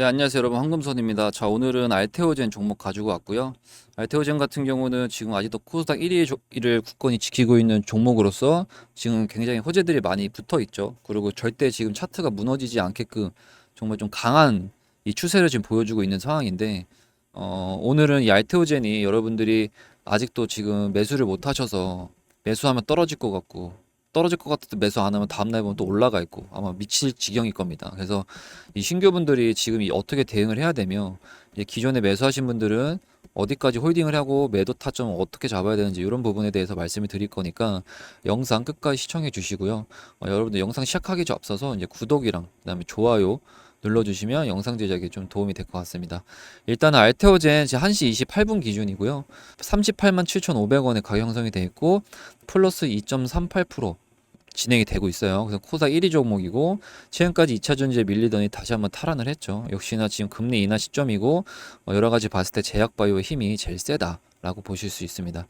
네, 안녕하세요 여러분, 황금손입니다. 자, 오늘은 알테오젠 종목 가지고 왔고요. 알테오젠 같은 경우는 지금 아직도 코스닥 1위를 굳건히 지키고 있는 종목으로서 지금 굉장히 호재들이 많이 붙어 있죠. 그리고 절대 지금 차트가 무너지지 않게끔 정말 좀 강한 이 추세를 지금 보여주고 있는 상황인데, 오늘은 이 알테오젠이 여러분들이 아직도 지금 매수를 못 하셔서 매수하면 떨어질 것 같고, 떨어질 것 같아도 매수 안 하면 다음날 보면 또 올라가 있고 아마 미칠 지경일 겁니다. 그래서 이 신규분들이 지금 이 어떻게 대응을 해야 되며, 이제 기존에 매수하신 분들은 어디까지 홀딩을 하고 매도 타점을 어떻게 잡아야 되는지 이런 부분에 대해서 말씀을 드릴 거니까 영상 끝까지 시청해 주시고요. 여러분들 영상 시작하기 앞서서 이제 구독이랑 그다음에 좋아요 눌러주시면 영상 제작에 좀 도움이 될 것 같습니다. 일단 알테오젠 제 1시 28분 기준이고요. 38만 7,500원에 가격 형성이 되어 있고 플러스 2.38% 진행이 되고 있어요. 그래서 코스닥 1위 종목이고 최근까지 2차 전지에 밀리더니 다시 한번 탈환을 했죠. 역시나 지금 금리 인하 시점이고 여러 가지 봤을 때 제약바이오의 힘이 제일 세다라고 보실 수 있습니다.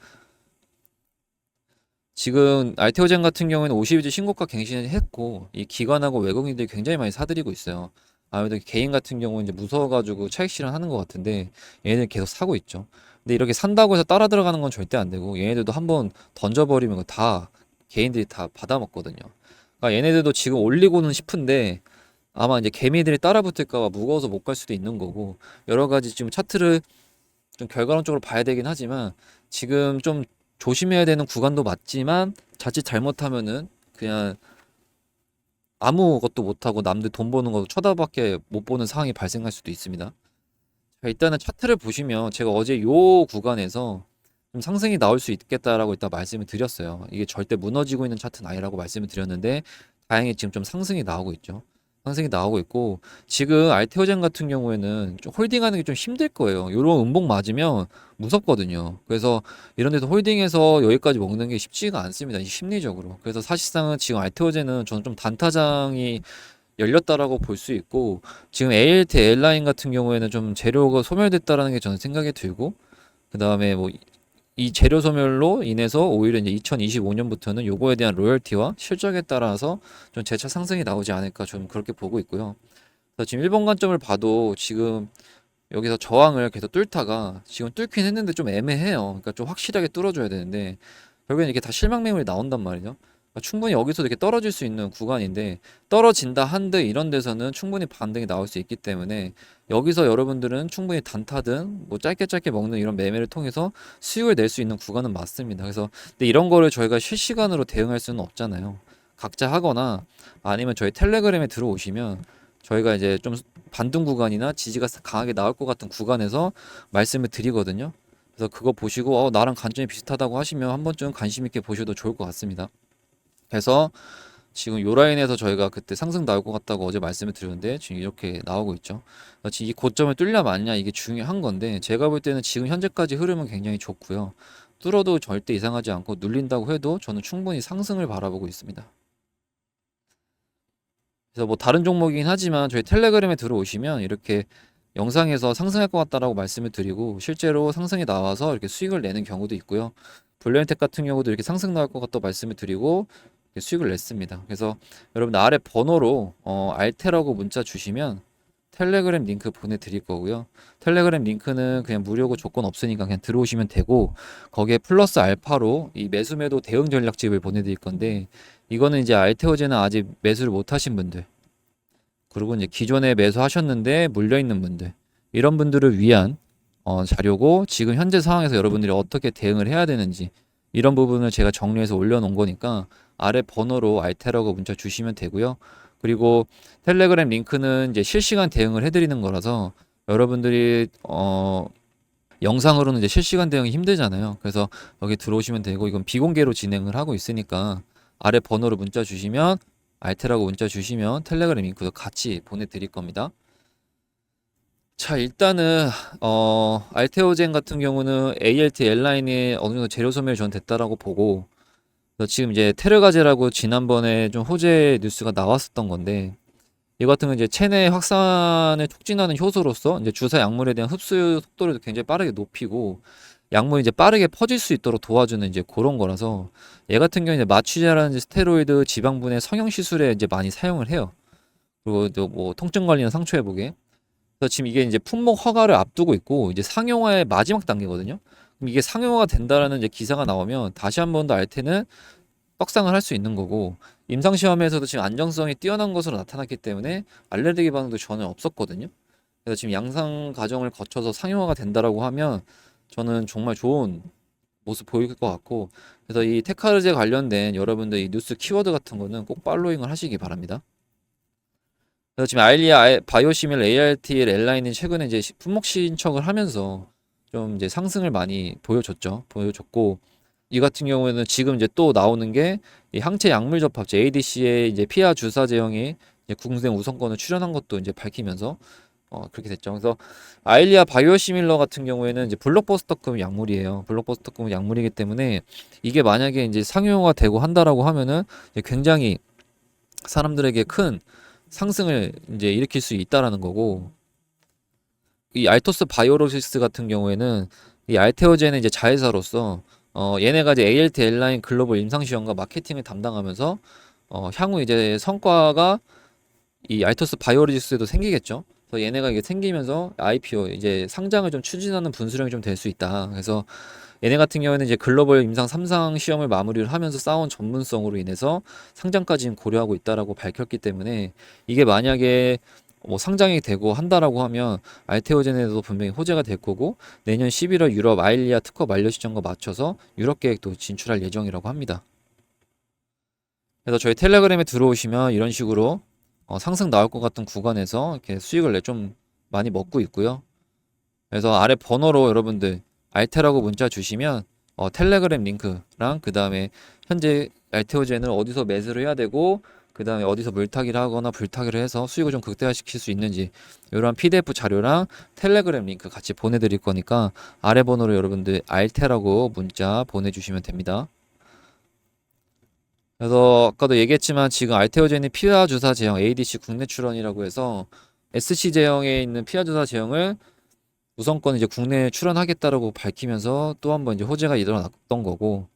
지금 알테오젠 같은 경우에는 52주 신고가 갱신을 했고 이 기관하고 외국인들이 굉장히 많이 사들이고 있어요. 아무래도 개인 같은 경우는 이제 무서워가지고 차익 실현하는 것 같은데 얘네들 계속 사고 있죠. 근데 이렇게 산다고 해서 따라 들어가는 건 절대 안 되고 얘네들도 한번 던져버리면 그거 다 개인들이 다 받아먹거든요. 그러니까 얘네들도 지금 올리고는 싶은데 아마 이제 개미들이 따라 붙을까 봐 무거워서 못 갈 수도 있는 거고 여러 가지 지금 차트를 좀 결과론적으로 봐야 되긴 하지만 지금 좀 조심해야 되는 구간도 맞지만 자칫 잘못하면은 그냥 아무것도 못하고 남들 돈 버는 거 쳐다밖에 못 보는 상황이 발생할 수도 있습니다. 자, 일단은 차트를 보시면 제가 어제 요 구간에서 좀 상승이 나올 수 있겠다라고 일단 말씀을 드렸어요. 이게 절대 무너지고 있는 차트는 아니라고 말씀을 드렸는데 다행히 지금 좀 상승이 나오고 있죠. 상승이 나오고 있고 지금 알테오젠 같은 경우에는 좀 홀딩하는 게 좀 힘들 거예요. 요런 음봉 맞으면 무섭거든요. 그래서 이런 데서 홀딩해서 여기까지 먹는 게 쉽지가 않습니다. 심리적으로. 그래서 사실상은 지금 알테오젠은 저는 좀 단타장이 열렸다라고 볼 수 있고 지금 ALT 에일라인 같은 경우에는 좀 재료가 소멸됐다라는 게 저는 생각이 들고 그다음에 뭐 이 재료 소멸로 인해서 오히려 이제 2025년부터는 요거에 대한 로열티와 실적에 따라서 좀 재차 상승이 나오지 않을까 좀 그렇게 보고 있고요. 그래서 지금 1번 관점을 봐도 지금 여기서 저항을 계속 뚫다가 지금 뚫긴 했는데 좀 애매해요. 그러니까 좀 확실하게 뚫어줘야 되는데 결국엔 이게 다 실망 매물이 나온단 말이죠. 그러니까 충분히 여기서 이렇게 떨어질 수 있는 구간인데 떨어진다 한들 이런 데서는 충분히 반등이 나올 수 있기 때문에 여기서 여러분들은 충분히 단타든 뭐 짧게 짧게 먹는 이런 매매를 통해서 수익을 낼 수 있는 구간은 맞습니다. 그래서 근데 이런 거를 저희가 실시간으로 대응할 수는 없잖아요. 각자 하거나 아니면 저희 텔레그램에 들어오시면 저희가 이제 좀 반등 구간이나 지지가 강하게 나올 것 같은 구간에서 말씀을 드리거든요. 그래서 그거 보시고 나랑 관점이 비슷하다고 하시면 한 번쯤 관심 있게 보셔도 좋을 것 같습니다. 그래서 지금 요 라인에서 저희가 그때 상승 나올 것 같다고 어제 말씀을 드렸는데 지금 이렇게 나오고 있죠. 지금 이 고점을 뚫냐 마냐 이게 중요한 건데 제가 볼 때는 지금 현재까지 흐름은 굉장히 좋고요. 뚫어도 절대 이상하지 않고 눌린다고 해도 저는 충분히 상승을 바라보고 있습니다. 그래서 뭐 다른 종목이긴 하지만 저희 텔레그램에 들어오시면 이렇게 영상에서 상승할 것 같다라고 말씀을 드리고 실제로 상승이 나와서 이렇게 수익을 내는 경우도 있고요. 블루엔텍 같은 경우도 이렇게 상승 나올 것 같다고 말씀을 드리고 이렇게 수익을 냈습니다. 그래서 여러분 아래 번호로 알테라고 문자 주시면 텔레그램 링크 보내드릴 거고요. 텔레그램 링크는 그냥 무료고 조건 없으니까 그냥 들어오시면 되고 거기에 플러스 알파로 이 매수매도 대응 전략집을 보내드릴 건데 이거는 이제 알테오제는 아직 매수를 못 하신 분들 그리고 이제 기존에 매수하셨는데 물려있는 분들 이런 분들을 위한 자료고 지금 현재 상황에서 여러분들이 어떻게 대응을 해야 되는지 이런 부분을 제가 정리해서 올려놓은 거니까 아래 번호로 알테라고 문자 주시면 되고요. 그리고 텔레그램 링크는 이제 실시간 대응을 해드리는 거라서 여러분들이 영상으로는 이제 실시간 대응이 힘들잖아요. 그래서 여기 들어오시면 되고 이건 비공개로 진행을 하고 있으니까 아래 번호로 문자 주시면 알테라고 문자 주시면 텔레그램 링크도 같이 보내드릴 겁니다. 자, 일단은 알테오젠 같은 경우는 ALT L라인이 어느 정도 재료 소멸 전 됐다라고 보고 그래서 지금 이제 테르가제라고 지난번에 좀 호재 뉴스가 나왔었던 건데 이 같은 건 이제 체내 확산을 촉진하는 효소로서 이제 주사 약물에 대한 흡수 속도를 굉장히 빠르게 높이고 약물이 이제 빠르게 퍼질 수 있도록 도와주는 이제 그런 거라서 얘 같은 경우는 이제 마취제라든지 스테로이드 지방분해 성형 시술에 이제 많이 사용을 해요. 그리고 또 뭐 통증 관리나 상처 회복에 그래서 지금 이게 이제 품목 허가를 앞두고 있고 이제 상용화의 마지막 단계거든요. 그럼 이게 상용화가 된다라는 이제 기사가 나오면 다시 한 번 더 알테는 떡상을 할 수 있는 거고, 임상 시험에서도 지금 안정성이 뛰어난 것으로 나타났기 때문에 알레르기 반응도 전혀 없었거든요. 그래서 지금 양상 과정을 거쳐서 상용화가 된다라고 하면 저는 정말 좋은 모습 보일 것 같고, 그래서 이 테카르제 관련된 여러분들 이 뉴스 키워드 같은 거는 꼭 팔로잉을 하시기 바랍니다. 그래서 지금 아일리아 바이오시밀 ARTL L라인이 최근에 이제 품목 신청을 하면서 좀 이제 상승을 많이 보여줬고, 이 같은 경우에는 지금 이제 또 나오는 게 이 항체 약물 접합제 ADC의 이제 피하 주사 제형이 이제 국내 우선권을 출연한 것도 이제 밝히면서 그렇게 됐죠. 그래서 아일리아 바이오시밀러 같은 경우에는 이제 블록버스터급 약물이에요. 블록버스터급 약물이기 때문에 이게 만약에 이제 상용화가 되고 한다라고 하면은 이제 굉장히 사람들에게 큰 상승을 이제 일으킬 수 있다라는 거고, 이 알토스 바이오로시스 같은 경우에는 이 알테오젠의 이제 자회사로서 얘네가 이제 ALT L라인 글로벌 임상시험과 마케팅을 담당하면서 향후 이제 성과가 이 알토스 바이오로직스에도 생기겠죠. 그래서 얘네가 이게 생기면서 IPO 이제 상장을 좀 추진하는 분수령이 좀 될 수 있다. 그래서 얘네 같은 경우에는 이제 글로벌 임상 3상 시험을 마무리를 하면서 쌓아온 전문성으로 인해서 상장까지 지금 고려하고 있다라고 밝혔기 때문에, 이게 만약에 뭐 상장이 되고 한다라고 하면 알테오젠에도 분명히 호재가 될 거고, 내년 11월 유럽 아일리아 특허 만료 시점과 맞춰서 유럽 계획도 진출할 예정이라고 합니다. 그래서 저희 텔레그램에 들어오시면 이런 식으로 상승 나올 것 같은 구간에서 이렇게 수익을 좀 많이 먹고 있고요. 그래서 아래 번호로 여러분들 알테라고 문자 주시면 텔레그램 링크랑 그 다음에 현재 알테오젠을 어디서 매수를 해야 되고, 그 다음에 어디서 물타기를 하거나 불타기를 해서 수익을 좀 극대화시킬 수 있는지 이런 PDF 자료랑 텔레그램 링크 같이 보내드릴 거니까 아래 번호로 여러분들 알테라고 문자 보내주시면 됩니다. 그래서 아까도 얘기했지만 지금 알테오젠이 피하 주사 제형 ADC 국내 출원이라고 해서 SC 제형에 있는 피하 주사 제형을 우선권 이제 국내에 출원하겠다라고 밝히면서 또 한 번 이제 호재가 일어났던 거고,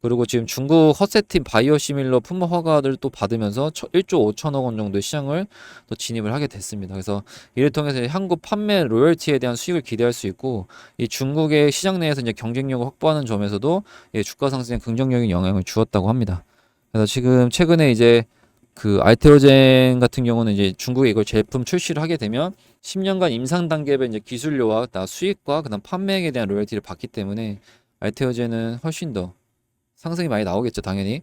그리고 지금 중국 허세팀 바이오시밀러 품목 허가를 또 받으면서 1조 5천억 원 정도의 시장을 또 진입을 하게 됐습니다. 그래서 이를 통해서 한국 판매 로열티에 대한 수익을 기대할 수 있고, 이 중국의 시장 내에서 이제 경쟁력을 확보하는 점에서도 주가 상승에 긍정적인 영향을 주었다고 합니다. 그래서 지금 최근에 이제 그 알테오젠 같은 경우는 이제 중국에 이걸 제품 출시를 하게 되면 10년간 임상 단계별 이제 기술료와 수익과 그다음 판매액에 대한 로열티를 받기 때문에 알테오젠은 훨씬 더 상승이 많이 나오겠죠, 당연히.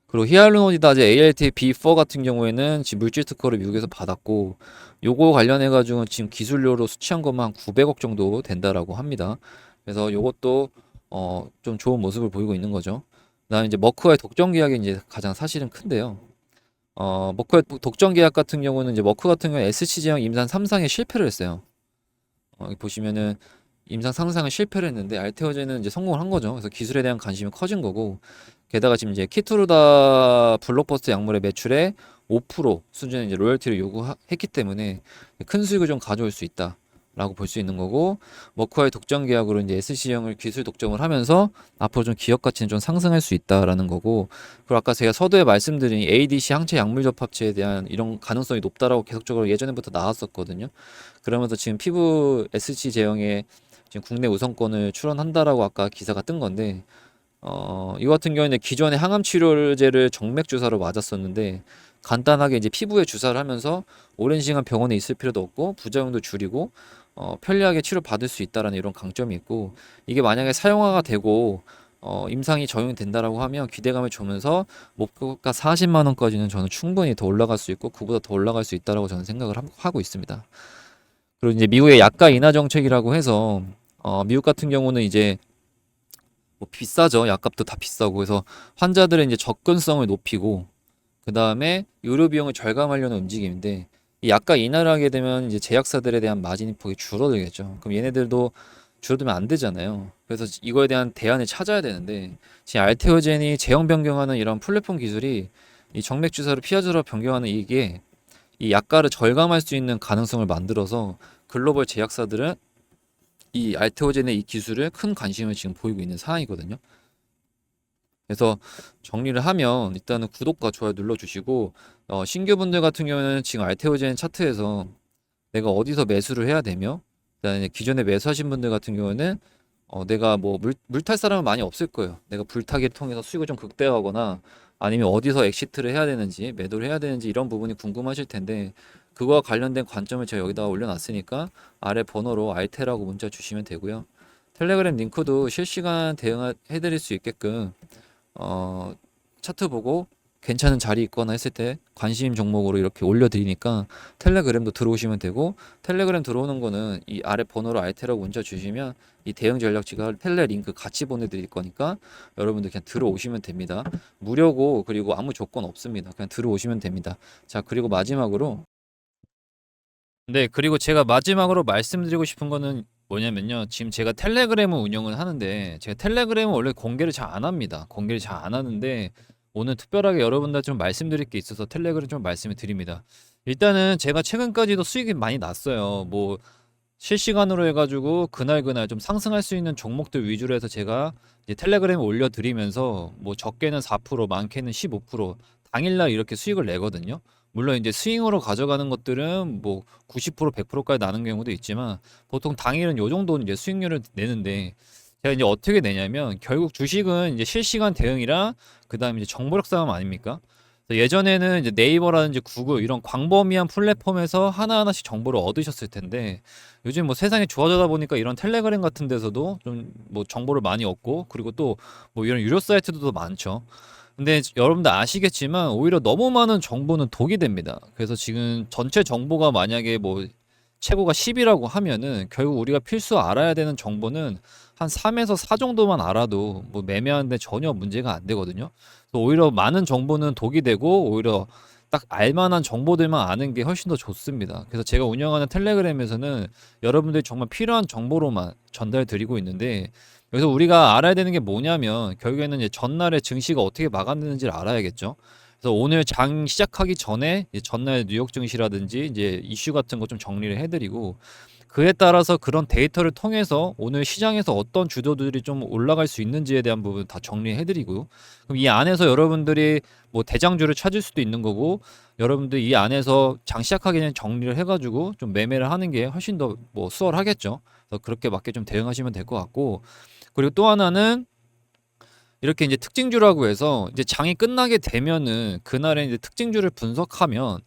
그리고 히알루론이다제 ALT B4 같은 경우에는 지금 물질 특허를 미국에서 받았고, 요거 관련해 가지고 지금 기술료로 수취한 것만 한 900억 정도 된다라고 합니다. 그래서 요것도 좀 좋은 모습을 보이고 있는 거죠. 그다음에 이제 머크와의 독점 계약이 이제 가장 사실은 큰데요. 머크의 독점 계약 같은 경우는 이제 머크 같은 경우는 SC 제형 임상 3상에 실패를 했어요. 여기 보시면은 임상 3상에 실패를 했는데 알테오젠은 이제 성공을 한 거죠. 그래서 기술에 대한 관심이 커진 거고, 게다가 지금 이제 키투르다 블록버스터 약물의 매출의 5% 수준의 이제 로열티를 요구했기 때문에 큰 수익을 좀 가져올 수 있다. 라고 볼 수 있는 거고, 머크와의 독점 계약으로 이제 SC형을 기술 독점을 하면서 앞으로 좀 기업 가치는 좀 상승할 수 있다라는 거고, 그리고 아까 제가 서두에 말씀드린 ADC 항체 약물 접합체에 대한 이런 가능성이 높다라고 계속적으로 예전부터 나왔었거든요. 그러면서 지금 피부 SC 제형에 지금 국내 우선권을 출원한다라고 아까 기사가 뜬 건데, 이거 같은 경우에는 기존의 항암 치료제를 정맥 주사로 맞았었는데 간단하게 이제 피부에 주사를 하면서 오랜 시간 병원에 있을 필요도 없고 부작용도 줄이고 편리하게 치료 받을 수 있다라는 이런 강점이 있고, 이게 만약에 사용화가 되고 임상이 적용된다라고 하면 기대감을 주면서 목표가 40만 원까지는 저는 충분히 더 올라갈 수 있고 그보다 더 올라갈 수 있다라고 저는 생각을 하고 있습니다. 그리고 이제 미국의 약가 인하 정책이라고 해서 미국 같은 경우는 이제 뭐 비싸죠. 약값도 다 비싸고. 그래서 환자들의 이제 접근성을 높이고 그 다음에 의료 비용을 절감하려는 움직임인데, 이 약가 인하를 하게 되면 이제 제약사들에 대한 마진 폭이 줄어들겠죠. 그럼 얘네들도 줄어들면 안 되잖아요. 그래서 이거에 대한 대안을 찾아야 되는데, 지금 알테오젠이 제형 변경하는 이런 플랫폼 기술이 이 정맥 주사를 피하자로 변경하는 이게 이 약가를 절감할 수 있는 가능성을 만들어서 글로벌 제약사들은 이 알테오젠의 이 기술에 큰 관심을 지금 보이고 있는 상황이거든요. 그래서 정리를 하면 일단은 구독과 좋아요 눌러주시고, 신규 분들 같은 경우는 지금 알테오젠 차트에서 내가 어디서 매수를 해야 되며, 그다음에 기존에 매수하신 분들 같은 경우는 내가 뭐 물탈 사람은 많이 없을 거예요. 내가 불타기를 통해서 수익을 좀 극대화하거나 아니면 어디서 엑시트를 해야 되는지, 매도를 해야 되는지 이런 부분이 궁금하실 텐데, 그거와 관련된 관점을 제가 여기다가 올려놨으니까 아래 번호로 알테라고 문자 주시면 되고요. 텔레그램 링크도 실시간 대응해드릴 수 있게끔 어, 차트 보고 괜찮은 자리 있거나 했을 때 관심 종목으로 이렇게 올려드리니까 텔레그램도 들어오시면 되고, 텔레그램 들어오는 거는 이 아래 번호로 알테라고 문자 주시면 이 대응 전략지가 텔레 링크 같이 보내드릴 거니까 여러분들 그냥 들어오시면 됩니다. 무료고, 그리고 아무 조건 없습니다. 그냥 들어오시면 됩니다. 자, 그리고 마지막으로, 네, 그리고 제가 마지막으로 말씀드리고 싶은 거는 뭐냐면요. 지금 제가 텔레그램을 운영을 하는데, 제가 텔레그램은 원래 공개를 잘 안 합니다. 공개를 잘 안 하는데, 오늘 특별하게 여러분들 좀 말씀드릴 게 있어서 텔레그램 좀 말씀을 드립니다. 일단은 제가 최근까지도 수익이 많이 났어요. 뭐, 실시간으로 해가지고 그날 좀 상승할 수 있는 종목들 위주로 해서 제가 이제 텔레그램에 올려드리면서 뭐 적게는 4%, 많게는 15% 당일날 이렇게 수익을 내거든요. 물론 이제 스윙으로 가져가는 것들은 뭐 90%, 100%까지 나는 경우도 있지만 보통 당일은 요 정도 이제 수익률을 내는데, 제가 이제 어떻게 내냐면 결국 주식은 이제 실시간 대응이라 그다음에 이제 정보력 싸움 아닙니까? 예전에는 이제 네이버라든지 구글 이런 광범위한 플랫폼에서 하나하나씩 정보를 얻으셨을 텐데, 요즘 뭐 세상이 좋아져다 보니까 이런 텔레그램 같은 데서도 좀 뭐 정보를 많이 얻고, 그리고 또 뭐 이런 유료 사이트도 많죠. 근데 여러분들 아시겠지만 오히려 너무 많은 정보는 독이 됩니다. 그래서 지금 전체 정보가 만약에 뭐 최고가 10이라고 하면은 결국 우리가 필수 알아야 되는 정보는 한 3에서 4 정도만 알아도 뭐 매매하는데 전혀 문제가 안 되거든요. 그래서 오히려 많은 정보는 독이 되고, 오히려 딱 알만한 정보들만 아는 게 훨씬 더 좋습니다. 그래서 제가 운영하는 텔레그램에서는 여러분들이 정말 필요한 정보로만 전달 드리고 있는데, 여기서 우리가 알아야 되는 게 뭐냐면 결국에는 이제 전날에 증시가 어떻게 마감되는지를 알아야겠죠. 그래서 오늘 장 시작하기 전에 이제 전날 뉴욕 증시라든지 이제 이슈 같은 거 좀 정리를 해드리고, 그에 따라서 그런 데이터를 통해서 오늘 시장에서 어떤 주도들이 좀 올라갈 수 있는지에 대한 부분 다 정리해드리고, 그럼 이 안에서 여러분들이 뭐 대장주를 찾을 수도 있는 거고, 여러분들 이 안에서 장 시작하기 전에 정리를 해가지고 좀 매매를 하는 게 훨씬 더 뭐 수월하겠죠. 그래서 그렇게 맞게 좀 대응하시면 될 것 같고, 그리고 또 하나는 이렇게 이제 특징주라고 해서 이제 장이 끝나게 되면은 그날에 이제 특징주를 분석하면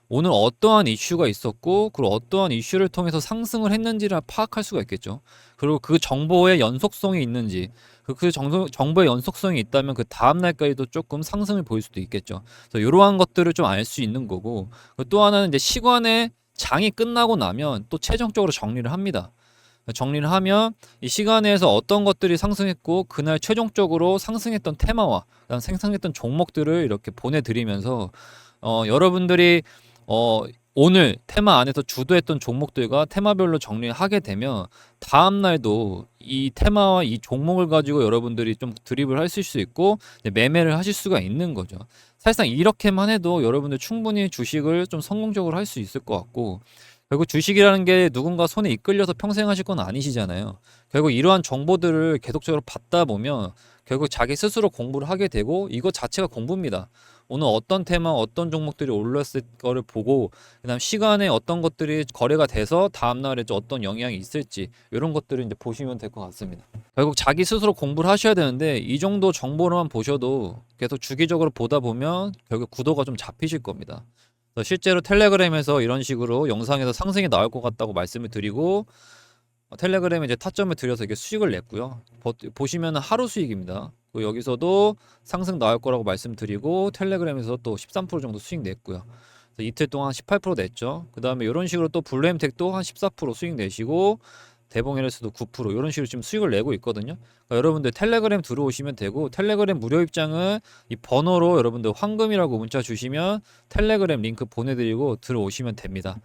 오늘 어떠한 이슈가 있었고, 그리고 어떠한 이슈를 통해서 상승을 했는지를 파악할 수가 있겠죠. 그리고 그 정보의 연속성이 있는지, 정보의 연속성이 있다면 그 다음 날까지도 조금 상승을 보일 수도 있겠죠. 그래서 이러한 것들을 좀 알 수 있는 거고, 또 하나는 이제 시간에 장이 끝나고 나면 또 최종적으로 정리를 합니다. 정리를 하면 이 시간에서 어떤 것들이 상승했고 그날 최종적으로 상승했던 테마와 그다음 생성했던 종목들을 이렇게 보내드리면서 여러분들이 어, 오늘 테마 안에서 주도했던 종목들과 테마별로 정리를 하게 되면 다음 날도 이 테마와 이 종목을 가지고 여러분들이 좀 드립을 하실 수 있고 이제 매매를 하실 수가 있는 거죠. 사실상 이렇게만 해도 여러분들 충분히 주식을 좀 성공적으로 할 수 있을 것 같고, 결국 주식이라는 게 누군가 손에 이끌려서 평생 하실 건 아니시잖아요. 결국 이러한 정보들을 계속적으로 받다 보면 결국 자기 스스로 공부를 하게 되고, 이것 자체가 공부입니다. 오늘 어떤 테마, 어떤 종목들이 올랐을 거를 보고, 그다음 시간에 어떤 것들이 거래가 돼서 다음 날에 어떤 영향이 있을지 이런 것들을 이제 보시면 될 것 같습니다. 결국 자기 스스로 공부를 하셔야 되는데, 이 정도 정보로만 보셔도 계속 주기적으로 보다 보면 결국 구도가 좀 잡히실 겁니다. 실제로 텔레그램에서 이런 식으로 영상에서 상승이 나올 것 같다고 말씀을 드리고, 텔레그램에 이제 타점을 들여서 이게 수익을 냈고요. 보시면 하루 수익입니다. 여기서도 상승 나올 거라고 말씀드리고 텔레그램에서 또 13% 정도 수익 냈고요. 이틀 동안 18% 냈죠. 그 다음에 이런 식으로 또 블루엠텍도 한 14% 수익 내시고, 대봉에너지도 9% 이런 식으로 지금 수익을 내고 있거든요. 그러니까 여러분들 텔레그램 들어오시면 되고, 텔레그램 무료 입장은 이 번호로 여러분들 황금이라고 문자 주시면 텔레그램 링크 보내드리고 들어오시면 됩니다.